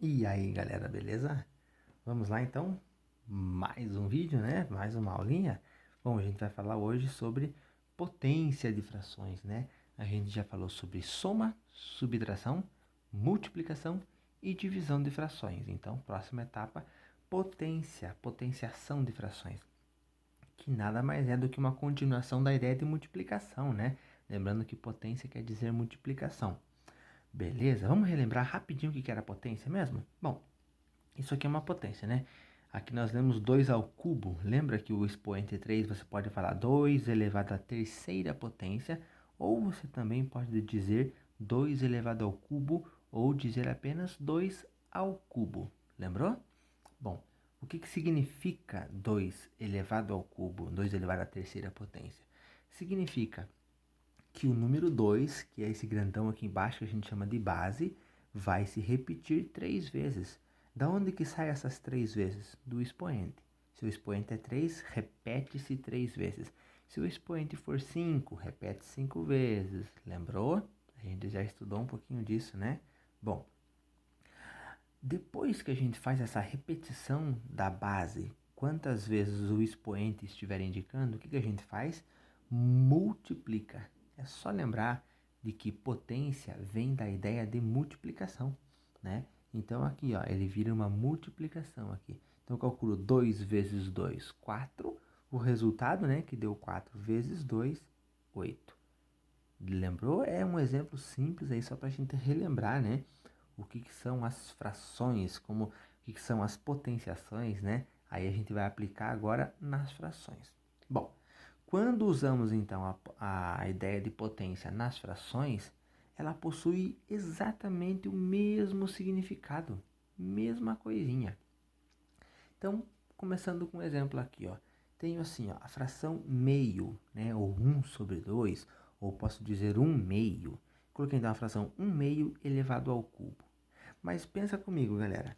E aí, galera, beleza? Vamos lá então? Mais um vídeo, né? Mais uma aulinha. Bom, a gente vai falar hoje sobre potência de frações, né? A gente já falou sobre soma, subtração, multiplicação e divisão de frações. Então, próxima etapa, potência, potenciação de frações, que nada mais é do que uma continuação da ideia de multiplicação, né? Lembrando que potência quer dizer multiplicação. Beleza? Vamos relembrar rapidinho o que era potência mesmo? Bom, isso aqui é uma potência, né? Aqui nós lemos 2 ao cubo. Lembra que o expoente 3 você pode falar 2 elevado à terceira potência, ou você também pode dizer 2 elevado ao cubo, ou dizer apenas 2 ao cubo. Lembrou? Bom, o que significa 2 elevado ao cubo, 2 elevado à terceira potência? Significa que o número 2, que é esse grandão aqui embaixo que a gente chama de base, vai se repetir 3 vezes. Da onde que sai essas 3 vezes? Do expoente. Se o expoente é 3, repete-se 3 vezes. Se o expoente for 5, repete 5 vezes. Lembrou? A gente já estudou um pouquinho disso, né? Bom, depois que a gente faz essa repetição da base, quantas vezes o expoente estiver indicando, o que a gente faz? Multiplica. É só lembrar de que potência vem da ideia de multiplicação, né? Então aqui, ó, ele vira uma multiplicação aqui. Então eu calculo 2 vezes 2, 4. O resultado, né, que deu 4 vezes 2, 8. Lembrou? É um exemplo simples aí só para a gente relembrar, né? O que são as frações, como o que são as potenciações, né? Aí a gente vai aplicar agora nas frações. Bom, quando usamos então a ideia de potência nas frações, ela possui exatamente o mesmo significado, mesma coisinha. Então, começando com um exemplo aqui, ó. Tenho assim, ó, a fração meio, né, ou 1/2, ou posso dizer 1/2. Coloquei então a fração 1/2 elevado ao cubo. Mas pensa comigo, galera.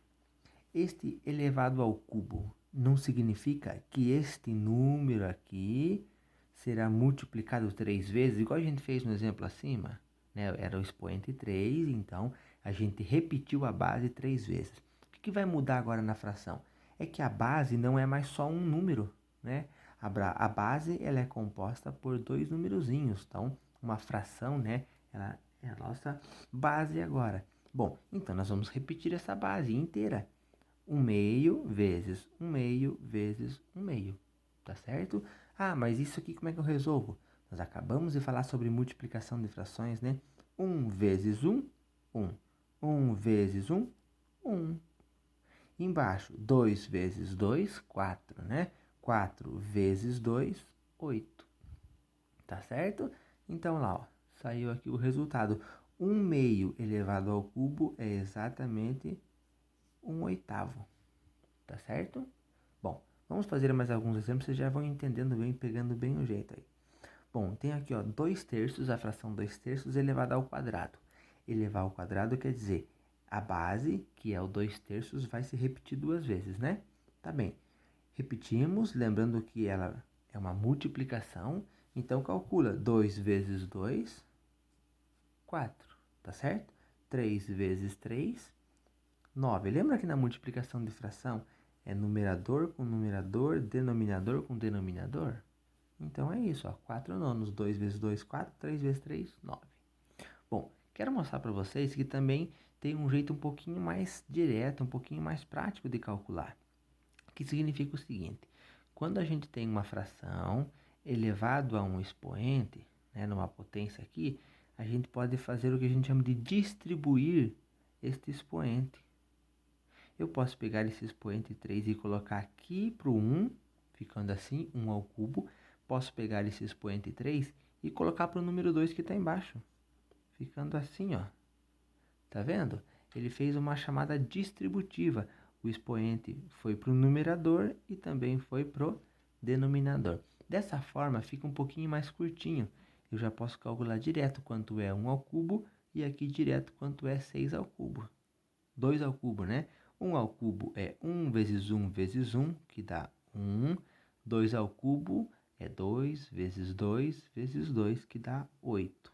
Este elevado ao cubo não significa que este número aqui será multiplicado 3 vezes, igual a gente fez no exemplo acima, né? Era o expoente 3, então a gente repetiu a base 3 vezes. O que vai mudar agora na fração? É que a base não é mais só um número, né? A base ela é composta por dois numerozinhos, então uma fração, né? Ela é a nossa base agora. Bom, então nós vamos repetir essa base inteira. 1/2 vezes 1/2 vezes 1/2. Tá certo? Ah, mas isso aqui como é que eu resolvo? Nós acabamos de falar sobre multiplicação de frações, né? 1 vezes 1, 1. 1 vezes 1, 1. Embaixo, 2 vezes 2, 4, né? 4 vezes 2, 8. Tá certo? Então lá, ó, saiu aqui o resultado. 1/2 elevado ao cubo é exatamente 1/8. Tá certo? Bom, vamos fazer mais alguns exemplos, vocês já vão entendendo bem, pegando bem o jeito aí. Bom, tem aqui, ó, 2/3, a fração 2/3 elevada ao quadrado. Elevar ao quadrado quer dizer, a base, que é o 2/3, vai se repetir 2 vezes, né? Tá bem. Repetimos, lembrando que ela é uma multiplicação, então calcula 2 vezes 2, 4, tá certo? 3 vezes 3, 9. Lembra que na multiplicação de fração é numerador com numerador, denominador com denominador? Então é isso, ó, 4 nonos. 2 vezes 2, 4. 3 vezes 3, 9. Bom, quero mostrar para vocês que também tem um jeito um pouquinho mais direto, um pouquinho mais prático de calcular. Que significa o seguinte: quando a gente tem uma fração elevado a um expoente, né, numa potência aqui, a gente pode fazer o que a gente chama de distribuir este expoente. Eu posso pegar esse expoente 3 e colocar aqui para o 1, ficando assim, 1 ao cubo. Posso pegar esse expoente 3 e colocar para o número 2 que está embaixo, ficando assim, ó. Tá vendo? Ele fez uma chamada distributiva. O expoente foi para o numerador e também foi para o denominador. Dessa forma, fica um pouquinho mais curtinho. Eu já posso calcular direto quanto é 1 ao cubo e aqui direto quanto é 6 ao cubo. 2 ao cubo, né? 1 ao cubo é 1 vezes 1 vezes 1, que dá 1. 2 ao cubo é 2 vezes 2 vezes 2, que dá 8.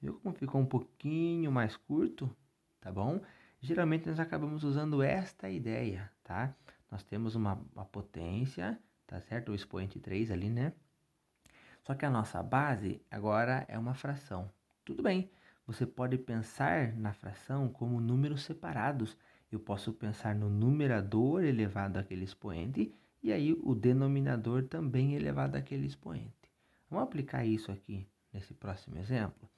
Viu como ficou um pouquinho mais curto? Tá bom? Geralmente nós acabamos usando esta ideia, tá? Nós temos uma potência, tá certo? O expoente 3 ali, né? Só que a nossa base agora é uma fração. Tudo bem, você pode pensar na fração como números separados. Eu posso pensar no numerador elevado àquele expoente e aí o denominador também elevado àquele expoente. Vamos aplicar isso aqui nesse próximo exemplo?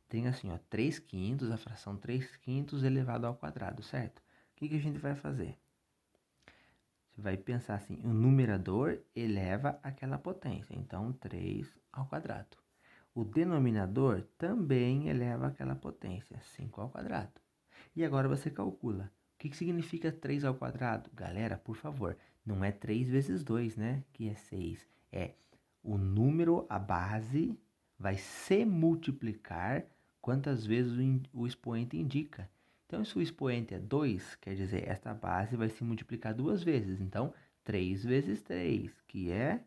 Tem assim, ó, 3 quintos, a fração 3 quintos elevado ao quadrado, certo? O que a gente vai fazer? Você vai pensar assim, o numerador eleva aquela potência, então 3 ao quadrado. O denominador também eleva aquela potência, 5 ao quadrado. E agora você calcula. O que significa 3 ao quadrado? Galera, por favor, não é 3 vezes 2, né? Que é 6. É o número, a base, vai se multiplicar quantas vezes o expoente indica. Então, se o expoente é 2, quer dizer, esta base vai se multiplicar duas vezes. Então, 3 vezes 3, que é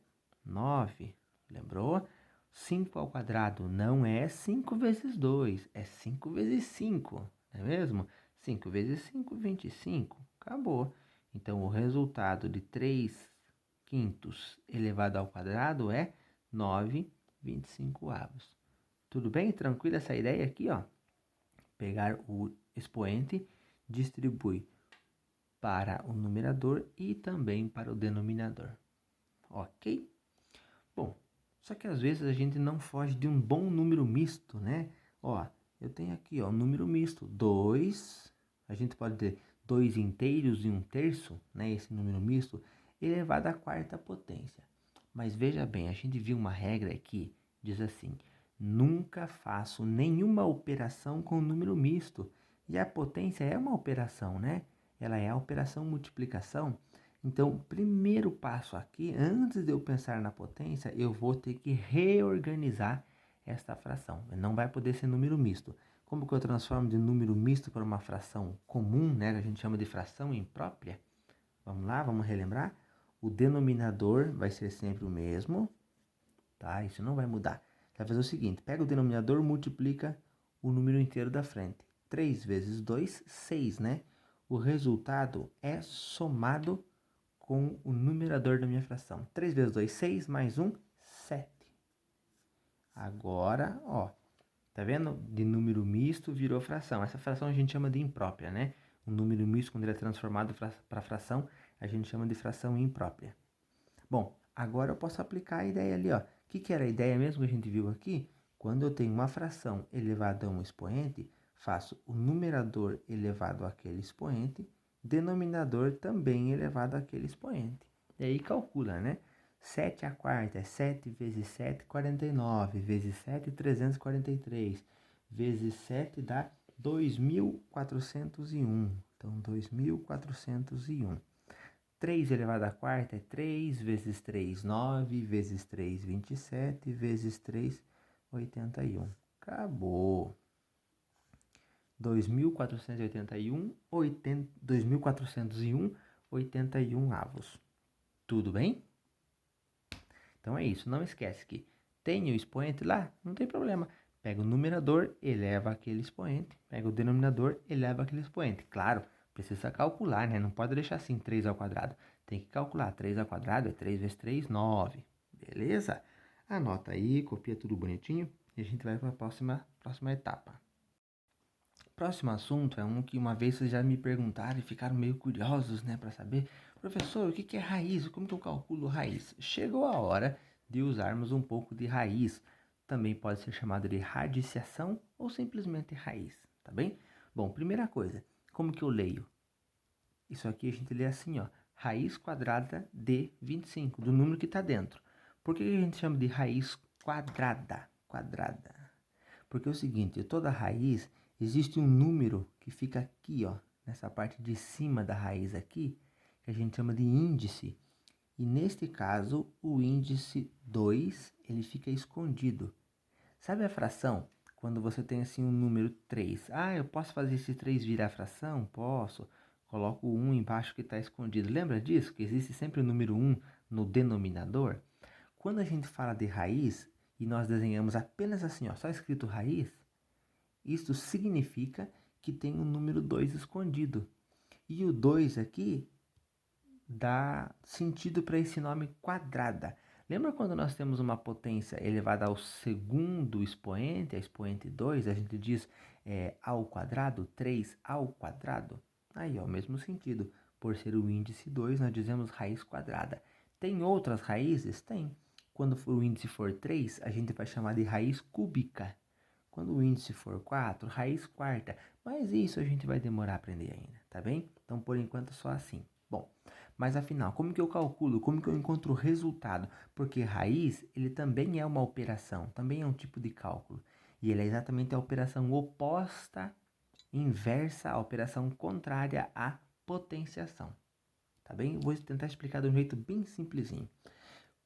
9. Lembrou? 5 ao quadrado não é 5 vezes 2, é 5 vezes 5, não é mesmo? 5 vezes 5, 25. Acabou. Então, o resultado de 3 quintos elevado ao quadrado é 9,25. Tudo bem? Tranquilo essa ideia aqui, ó? Pegar o expoente, distribui para o numerador e também para o denominador. Ok? Bom, só que às vezes a gente não foge de um bom número misto, né? Ó, eu tenho aqui, ó, um número misto, 2, a gente pode ter 2 inteiros e 1/3, né? Esse número misto, elevado à quarta potência. Mas veja bem, a gente viu uma regra aqui, diz assim, nunca faço nenhuma operação com número misto. E a potência é uma operação, né? Ela é a operação multiplicação. Então, o primeiro passo aqui, antes de eu pensar na potência, eu vou ter que reorganizar esta fração. Não vai poder ser número misto. Como que eu transformo de número misto para uma fração comum, né? Que a gente chama de fração imprópria? Vamos lá, vamos relembrar? O denominador vai ser sempre o mesmo, tá? Isso não vai mudar. Você vai fazer o seguinte, pega o denominador, multiplica o número inteiro da frente. 3 vezes 2, 6, né? O resultado é somado com o numerador da minha fração. 3 vezes 2, 6, mais 1, 7. Agora, ó, tá vendo? De número misto virou fração. Essa fração a gente chama de imprópria, né? O número misto, quando ele é transformado para fração, a gente chama de fração imprópria. Bom, agora eu posso aplicar a ideia ali, ó. O que era a ideia mesmo que a gente viu aqui? Quando eu tenho uma fração elevada a um expoente, faço o numerador elevado àquele expoente, denominador também elevado àquele expoente. E aí calcula, né? 7 à quarta é 7 vezes 7, 49, vezes 7, 343, vezes 7 dá 2.401. Então, 2.401. 3 elevado à quarta é 3, vezes 3, 9, vezes 3, 27, vezes 3, 81. Acabou. 2.481, 2.401, 81 avos. Tudo bem? Então é isso. Não esquece que tem o expoente lá, não tem problema. Pega o numerador, eleva aquele expoente. Pega o denominador, eleva aquele expoente. Claro, precisa calcular, né? Não pode deixar assim 3 ao quadrado. Tem que calcular. 3 ao quadrado é 3 vezes 3, 9. Beleza? Anota aí, copia tudo bonitinho e a gente vai para a próxima etapa. Próximo assunto é um que uma vez vocês já me perguntaram e ficaram meio curiosos, né, para saber, professor, o que é raiz? Como que eu calculo raiz? Chegou a hora de usarmos um pouco de raiz. Também pode ser chamado de radiciação ou simplesmente raiz, tá bem? Bom, primeira coisa, como que eu leio? Isso aqui a gente lê assim, ó, raiz quadrada de 25, do número que está dentro. Por que a gente chama de raiz quadrada? Quadrada. Porque é o seguinte, toda raiz existe um número que fica aqui, ó, nessa parte de cima da raiz aqui, que a gente chama de índice. E neste caso, o índice 2, ele fica escondido. Sabe a fração? Quando você tem assim um número 3. Ah, eu posso fazer esse 3 virar fração? Posso. Coloco o 1 embaixo que está escondido. Lembra disso? Que existe sempre o número 1 no denominador? Quando a gente fala de raiz e nós desenhamos apenas assim, ó, só escrito raiz, isso significa que tem o número 2 escondido. E o 2 aqui dá sentido para esse nome quadrada. Lembra quando nós temos uma potência elevada ao segundo expoente, a expoente 2, a gente diz ao quadrado, 3 ao quadrado? Aí, ó, o mesmo sentido. Por ser o índice 2, nós dizemos raiz quadrada. Tem outras raízes? Tem. Quando o índice for 3, a gente vai chamar de raiz cúbica. Quando o índice for 4, raiz quarta. Mas isso a gente vai demorar a aprender ainda, tá bem? Então, por enquanto, só assim. Bom, mas afinal, como que eu calculo? Como que eu encontro o resultado? Porque raiz, ele também é uma operação, também é um tipo de cálculo. E ele é exatamente a operação oposta, inversa, a operação contrária à potenciação. Tá bem? Vou tentar explicar de um jeito bem simplesinho.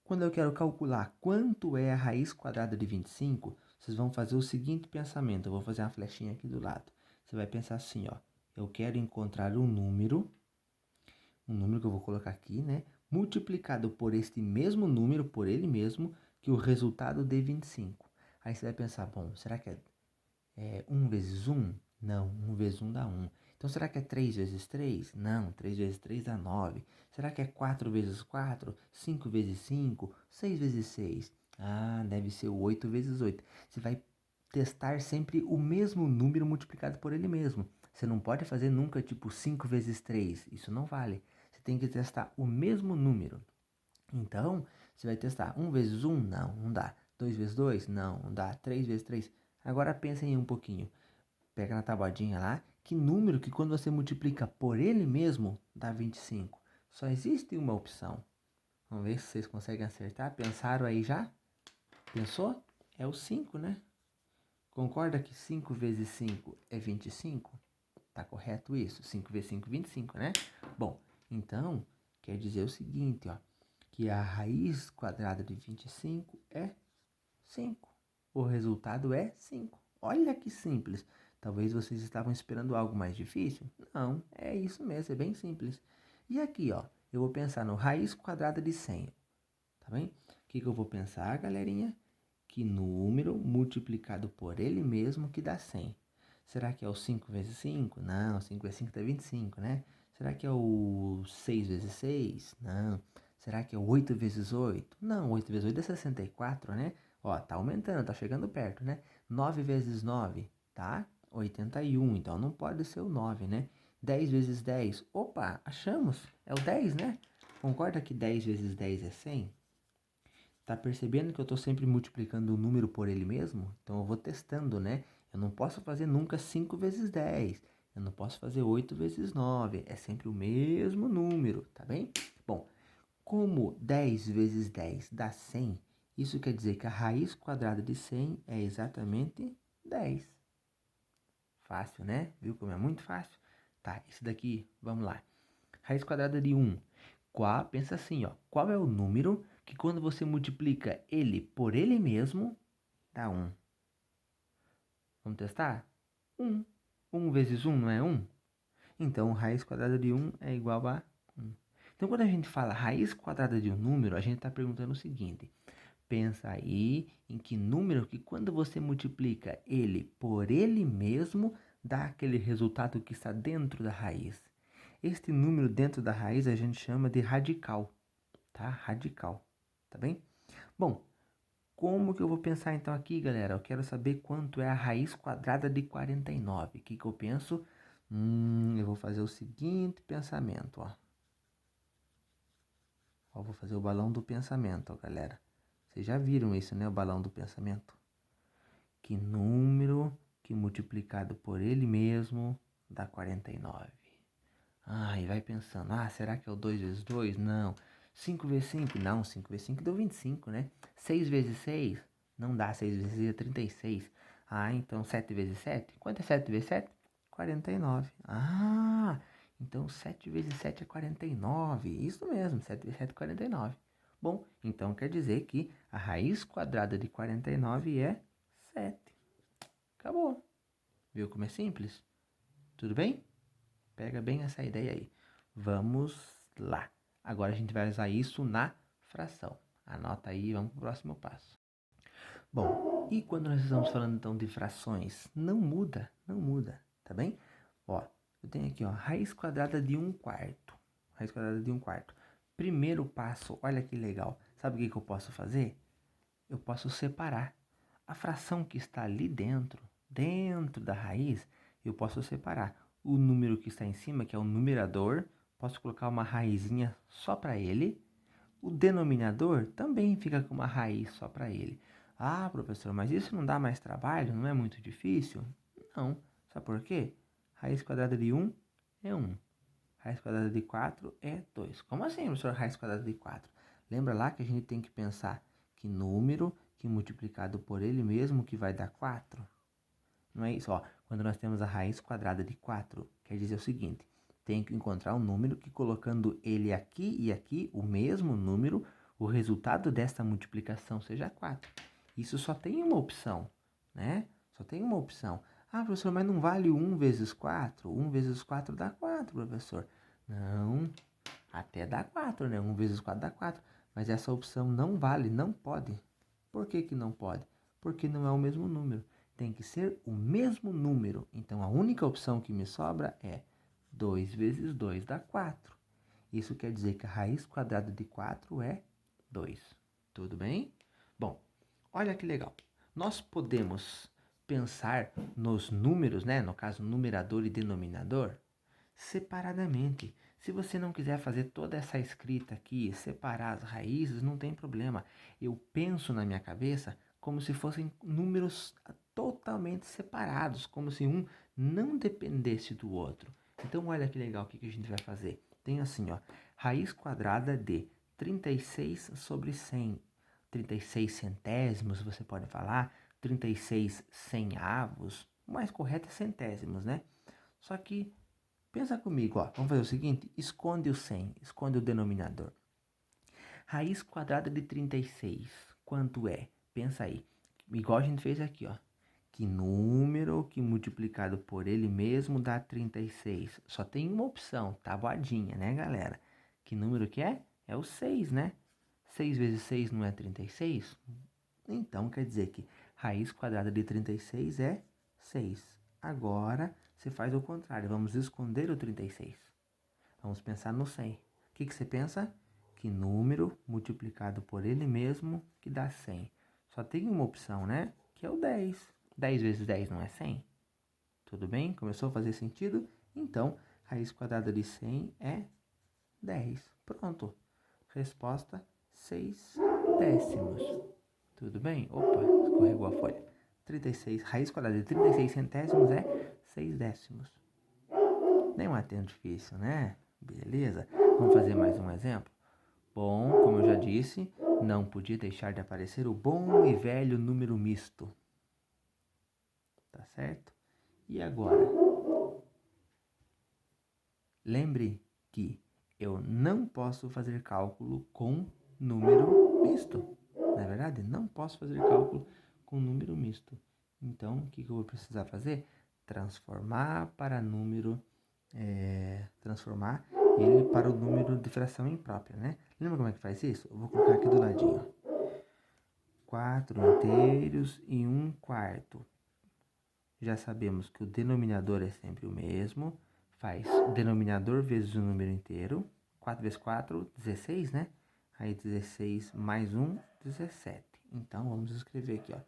Quando eu quero calcular quanto é a raiz quadrada de 25, vocês vão fazer o seguinte pensamento. Eu vou fazer uma flechinha aqui do lado. Você vai pensar assim, ó. Eu quero encontrar um número que eu vou colocar aqui, né? Multiplicado por este mesmo número, por ele mesmo, que o resultado dê 25. Aí você vai pensar, bom, será que é 1 vezes 1? Não, 1 vezes 1 dá 1. Então, será que é 3 vezes 3? Não, 3 vezes 3 dá 9. Será que é 4 vezes 4? 5 vezes 5? 6 vezes 6? Ah, deve ser o 8 vezes 8. Você vai testar sempre o mesmo número multiplicado por ele mesmo. Você não pode fazer nunca tipo 5 vezes 3. Isso não vale. Você tem que testar o mesmo número. Então, você vai testar 1 vezes 1? Não, não dá. 2 vezes 2? Não, não dá. 3 vezes 3? Agora pensa em um pouquinho. Pega na tabuadinha lá, que número que quando você multiplica por ele mesmo dá 25. Só existe uma opção. Vamos ver se vocês conseguem acertar. Pensaram aí já? Pensou? É o 5, né? Concorda que 5 vezes 5 é 25? Tá correto isso? 5 vezes 5 é 25, né? Bom, então quer dizer o seguinte, ó, que a raiz quadrada de 25 é 5. O resultado é 5. Olha que simples. Talvez vocês estavam esperando algo mais difícil? Não, é isso mesmo, é bem simples. E aqui, ó, eu vou pensar no raiz quadrada de 100, tá bem? O que eu vou pensar, galerinha? Que número multiplicado por ele mesmo que dá 100. Será que é o 5 vezes 5? Não, 5 vezes 5 dá 25, né? Será que é o 6 vezes 6? Não. Será que é o 8 vezes 8? Não, 8 vezes 8 é 64, né? Ó, tá aumentando, tá chegando perto, né? 9 vezes 9, tá? 81, então não pode ser o 9, né? 10 vezes 10, opa, achamos, é o 10, né? Concorda que 10 vezes 10 é 100? Tá percebendo que eu tô sempre multiplicando o número por ele mesmo? Então eu vou testando, né? Eu não posso fazer nunca 5 vezes 10. Eu não posso fazer 8 vezes 9. É sempre o mesmo número, tá bem? Bom, como 10 vezes 10 dá 100, isso quer dizer que a raiz quadrada de 100 é exatamente 10. Fácil, né? Viu como é muito fácil? Tá, esse daqui, vamos lá. Raiz quadrada de 1. Pensa assim, ó. Qual é o número que quando você multiplica ele por ele mesmo, dá 1? Vamos testar? 1. 1 vezes 1 não é 1? Então, raiz quadrada de 1 é igual a 1. Então, quando a gente fala raiz quadrada de um número, a gente está perguntando o seguinte. Pensa aí em que número que quando você multiplica ele por ele mesmo, dá aquele resultado que está dentro da raiz. Este número dentro da raiz a gente chama de radical, tá? Radical, tá bem? Bom, como que eu vou pensar então aqui, galera? Eu quero saber quanto é a raiz quadrada de 49. O que que eu penso? Eu vou fazer o seguinte pensamento, ó. Vou fazer o balão do pensamento, ó, galera. Vocês já viram isso, né? O balão do pensamento. Que número que multiplicado por ele mesmo dá 49? E vai pensando, será que é o 2 vezes 2? Não. 5 vezes 5? Não, 5 vezes 5 deu 25, né? 6 vezes 6? Não dá, 6 vezes 6 é 36. Então 7 vezes 7? Quanto é 7 vezes 7? 49. Então 7 vezes 7 é 49. Isso mesmo, 7 vezes 7 é 49. Bom, então quer dizer que a raiz quadrada de 49 é 7. Acabou. Viu como é simples? Tudo bem? Pega bem essa ideia aí. Vamos lá. Agora a gente vai usar isso na fração. Anota aí, vamos para o próximo passo. Bom, e quando nós estamos falando então de frações? Não muda, não muda. tá bem? Ó, eu tenho aqui, ó, raiz quadrada de 1/4. Raiz quadrada de 1/4. Primeiro passo, olha que legal. Sabe o que eu posso fazer? Eu posso separar. A fração que está ali dentro da raiz, eu posso separar. O número que está em cima, que é o numerador, posso colocar uma raizinha só para ele. O denominador também fica com uma raiz só para ele. Ah, professor, mas isso não dá mais trabalho? Não é muito difícil? Não. Sabe por quê? Raiz quadrada de 1 é 1. Raiz quadrada de 4 é 2. Como assim, professor, raiz quadrada de 4? Lembra lá que a gente tem que pensar que número que multiplicado por ele mesmo que vai dar 4? Não é isso? Ó, quando nós temos a raiz quadrada de 4, quer dizer o seguinte, tem que encontrar um número que colocando ele aqui e aqui, o mesmo número, o resultado desta multiplicação seja 4. Isso só tem uma opção, né? Só tem uma opção. Ah, professor, mas não vale 1 vezes 4? 1 vezes 4 dá 4, professor. Não, até dá 4, né? 1 vezes 4 dá 4. Mas essa opção não vale, não pode. Por que que não pode? Porque não é o mesmo número. Tem que ser o mesmo número. Então, a única opção que me sobra é 2 vezes 2 dá 4. Isso quer dizer que a raiz quadrada de 4 é 2. Tudo bem? Bom, olha que legal. Nós podemos pensar nos números, né? No caso, numerador e denominador, separadamente. Se você não quiser fazer toda essa escrita aqui, separar as raízes, não tem problema. Eu penso na minha cabeça como se fossem números totalmente separados, como se um não dependesse do outro. Então, olha que legal o que a gente vai fazer. Tem assim, ó, raiz quadrada de 36 sobre 100. 36 centésimos, você pode falar, 36 centavos. O mais correto é centésimos, né? Só que pensa comigo, ó. Vamos fazer o seguinte: esconde o 100, esconde o denominador. Raiz quadrada de 36, quanto é? Pensa aí. Igual a gente fez aqui, ó. Que número que multiplicado por ele mesmo dá 36? Só tem uma opção, tabuadinha, né, galera? Que número que é? É o 6, né? 6 vezes 6 não é 36? Então, quer dizer que raiz quadrada de 36 é 6. Agora, você faz o contrário. Vamos esconder o 36. Vamos pensar no 100. O que você pensa? Que número multiplicado por ele mesmo que dá 100. Só tem uma opção, né? Que é o 10. 10 vezes 10 não é 100? Tudo bem? Começou a fazer sentido? Então, raiz quadrada de 100 é 10. Pronto. Resposta 6 décimos. Tudo bem? Opa, escorregou a folha. 36, raiz quadrada de 36 centésimos é 6 décimos. Nem é tão difícil, né? Beleza? Vamos fazer mais um exemplo? Bom, como eu já disse, não podia deixar de aparecer o bom e velho número misto. Tá certo? E agora? Lembre que eu não posso fazer cálculo com número misto. Não é verdade? Não posso fazer cálculo com número misto. Então, o que eu vou precisar fazer? Transformar ele para o número de fração imprópria, né? Lembra como é que faz isso? Eu vou colocar aqui do ladinho. 4 inteiros e 1/4. Já sabemos que o denominador é sempre o mesmo. Faz denominador vezes o número inteiro. 4 vezes 4, 16, né? Aí 16 mais 1, 17. Então, vamos escrever aqui, ó.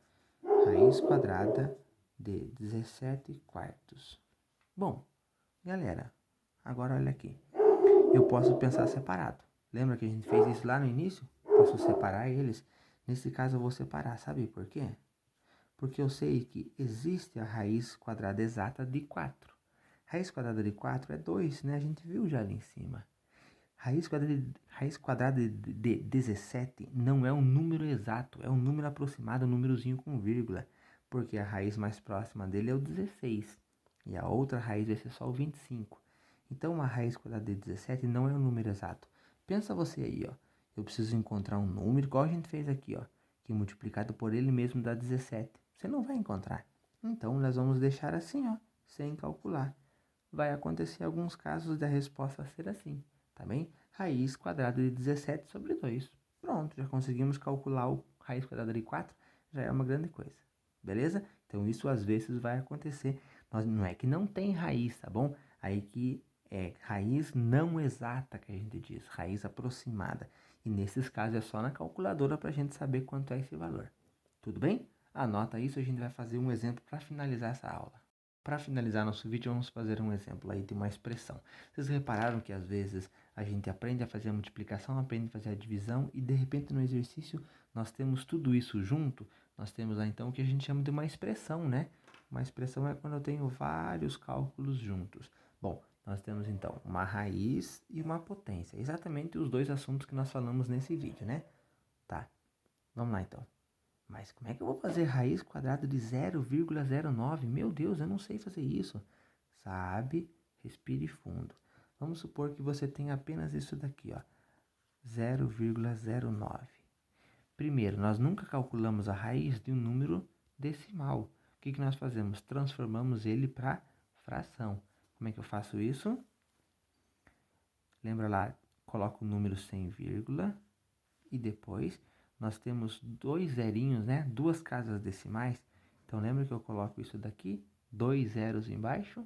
Raiz quadrada de 17 quartos. Bom, galera, agora olha aqui. Eu posso pensar separado. Lembra que a gente fez isso lá no início? Posso separar eles. Nesse caso, eu vou separar. Sabe por quê? Porque eu sei que existe a raiz quadrada exata de 4. Raiz quadrada de 4 é 2, né? A gente viu já ali em cima. Raiz quadrada de 17 não é um número exato, é um número aproximado, um númerozinho com vírgula. Porque a raiz mais próxima dele é o 16. E a outra raiz vai ser só o 25. Então, a raiz quadrada de 17 não é um número exato. Pensa você aí, ó. Eu preciso encontrar um número, igual a gente fez aqui, ó. Que multiplicado por ele mesmo dá 17. Você não vai encontrar. Então, nós vamos deixar assim, ó. Sem calcular. Vai acontecer alguns casos da resposta ser assim, tá bem? Raiz quadrada de 17 sobre 2. Pronto, já conseguimos calcular o raiz quadrada de 4. Já é uma grande coisa. Beleza? Então, isso às vezes vai acontecer Não é que não tem raiz, tá bom? Aí que é raiz não exata que a gente diz, raiz aproximada. E nesses casos é só na calculadora para a gente saber quanto é esse valor. Tudo bem? Anota isso, a gente vai fazer um exemplo para finalizar essa aula. Para finalizar nosso vídeo, vamos fazer um exemplo aí de uma expressão. Vocês repararam que às vezes a gente aprende a fazer a multiplicação, aprende a fazer a divisão e de repente no exercício nós temos tudo isso junto, nós temos lá então o que a gente chama de uma expressão, né? Uma expressão é quando eu tenho vários cálculos juntos. Bom, nós temos então uma raiz e uma potência, exatamente os dois assuntos que nós falamos nesse vídeo, né? Tá, vamos lá então. Mas como é que eu vou fazer raiz quadrada de 0,09? Meu Deus, eu não sei fazer isso. Sabe? Respire fundo. Vamos supor que você tem apenas isso daqui, ó. 0,09. Primeiro, nós nunca calculamos a raiz de um número decimal. O que nós fazemos? Transformamos ele para fração. Como é que eu faço isso? Lembra lá, coloco o número sem vírgula e depois nós temos dois zerinhos, né? Duas casas decimais. Então, lembra que eu coloco isso daqui? Dois zeros embaixo.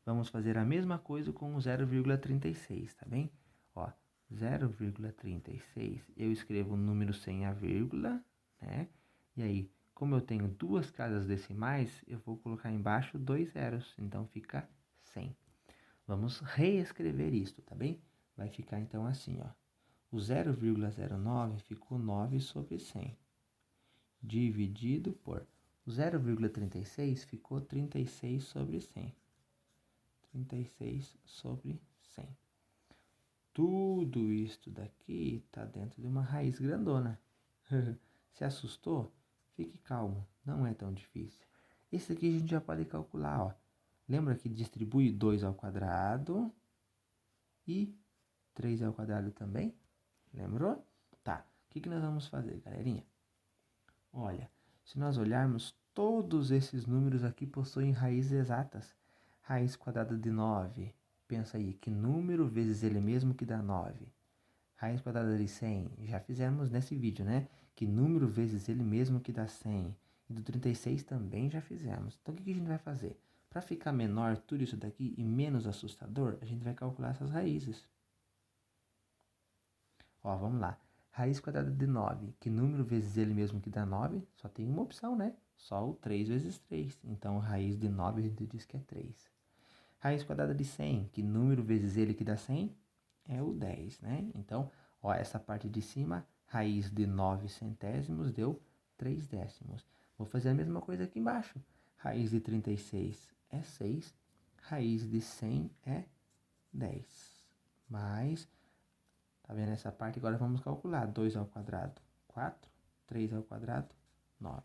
Vamos fazer a mesma coisa com o 0,36, tá bem? Ó, 0,36, eu escrevo o número sem a vírgula, né? E aí, como eu tenho duas casas decimais, eu vou colocar embaixo dois zeros. Então, fica 100. Vamos reescrever isso, tá bem? Vai ficar então assim, ó. O 0,09 ficou 9 sobre 100, dividido por o 0,36 ficou 36 sobre 100. 36 sobre 100. Tudo isto daqui está dentro de uma raiz grandona. Se assustou? Fique calmo, não é tão difícil. Esse aqui a gente já pode calcular, ó. Lembra que distribui 2 ao quadrado e 3 ao quadrado também? Lembrou? Tá. O que nós vamos fazer, galerinha? Olha, se nós olharmos, todos esses números aqui possuem raízes exatas. Raiz quadrada de 9. Pensa aí, que número vezes ele mesmo que dá 9? Raiz quadrada de 100. Já fizemos nesse vídeo, né? Que número vezes ele mesmo que dá 100. E do 36 também já fizemos. Então, o que a gente vai fazer? Para ficar menor tudo isso daqui e menos assustador, a gente vai calcular essas raízes. Ó, vamos lá. Raiz quadrada de 9. Que número vezes ele mesmo que dá 9? Só tem uma opção, né? Só o 3 vezes 3. Então, raiz de 9 a gente diz que é 3. Raiz quadrada de 100. Que número vezes ele que dá 100? É o 10, né? Então, ó, essa parte de cima, raiz de 9 centésimos deu 3 décimos. Vou fazer a mesma coisa aqui embaixo. Raiz de 36 é 6. Raiz de 100 é 10. Mais... Tá vendo essa parte? Agora vamos calcular. 2 ao quadrado, 4. 3 ao quadrado, 9.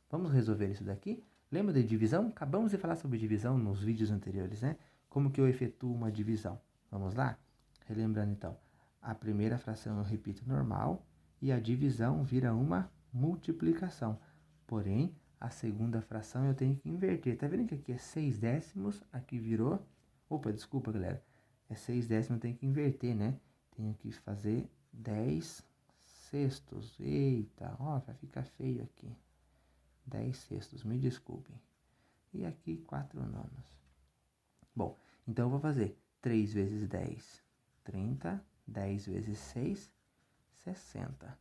Vamos resolver isso daqui? Lembra de divisão? Acabamos de falar sobre divisão nos vídeos anteriores, né? Como que eu efetuo uma divisão? Vamos lá? Relembrando então. A primeira fração eu repito normal e a divisão vira uma multiplicação. Porém, a segunda fração eu tenho que inverter. Tá vendo que aqui é 6 décimos, aqui virou... Opa, desculpa, galera. É 6 décimos, eu tenho que inverter, né? Tenho que fazer 10 sextos. Eita, ó, vai ficar feio aqui. 10 sextos, me desculpem. E aqui 4 nonos. Bom, então eu vou fazer 3 vezes 10, 30. 10 vezes 6, 60.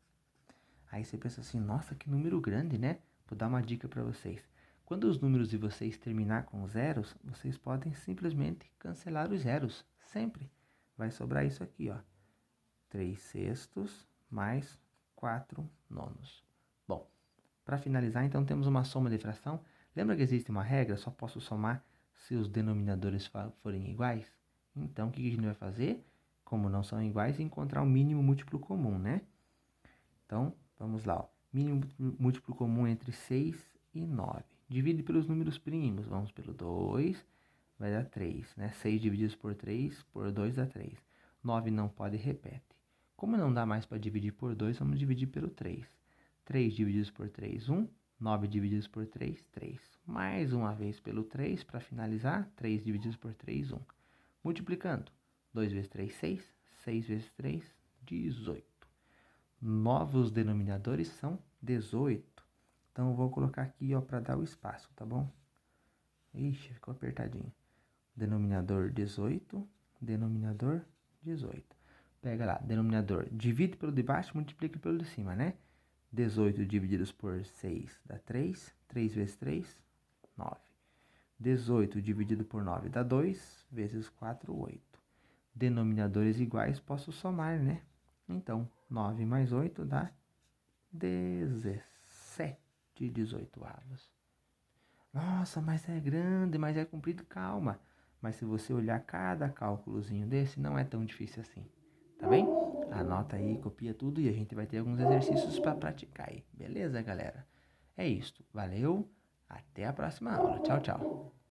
Aí você pensa assim, nossa, que número grande, né? Vou dar uma dica para vocês. Quando os números de vocês terminar com zeros, vocês podem simplesmente cancelar os zeros. Sempre. Vai sobrar isso aqui, ó. 3 sextos mais 4 nonos. Bom, para finalizar, então, temos uma soma de fração. Lembra que existe uma regra? Só posso somar se os denominadores forem iguais? Então, o que a gente vai fazer? Como não são iguais, encontrar o mínimo múltiplo comum, né? Então, vamos lá. Ó. Mínimo múltiplo comum entre 6 e 9. Divide pelos números primos. Vamos pelo 2, vai dar 3, né? 6 divididos por 3, por 2 dá 3. 9 não pode, repete. Como não dá mais para dividir por 2, vamos dividir pelo 3. 3 divididos por 3, 1. 9 divididos por 3, 3. Mais uma vez pelo 3, para finalizar. 3 divididos por 3, 1. Multiplicando. 2 vezes 3, 6. 6 vezes 3, 18. Novos denominadores são 18. Então, eu vou colocar aqui, ó, para dar o espaço, tá bom? Ixi, ficou apertadinho. Denominador 18, denominador 18. Pega lá, denominador, divide pelo de baixo, multiplica pelo de cima, né? 18 divididos por 6 dá 3. 3 vezes 3, 9. 18 dividido por 9 dá 2, vezes 4, 8. Denominadores iguais, posso somar, né? Então, 9 mais 8 dá 17 18avos. Nossa, mas é grande, mas é comprido, calma. Mas se você olhar cada cálculozinho desse, não é tão difícil assim, tá bem? Anota aí, copia tudo e a gente vai ter alguns exercícios para praticar aí. Beleza, galera? É isso. Valeu, até a próxima aula. Tchau, tchau.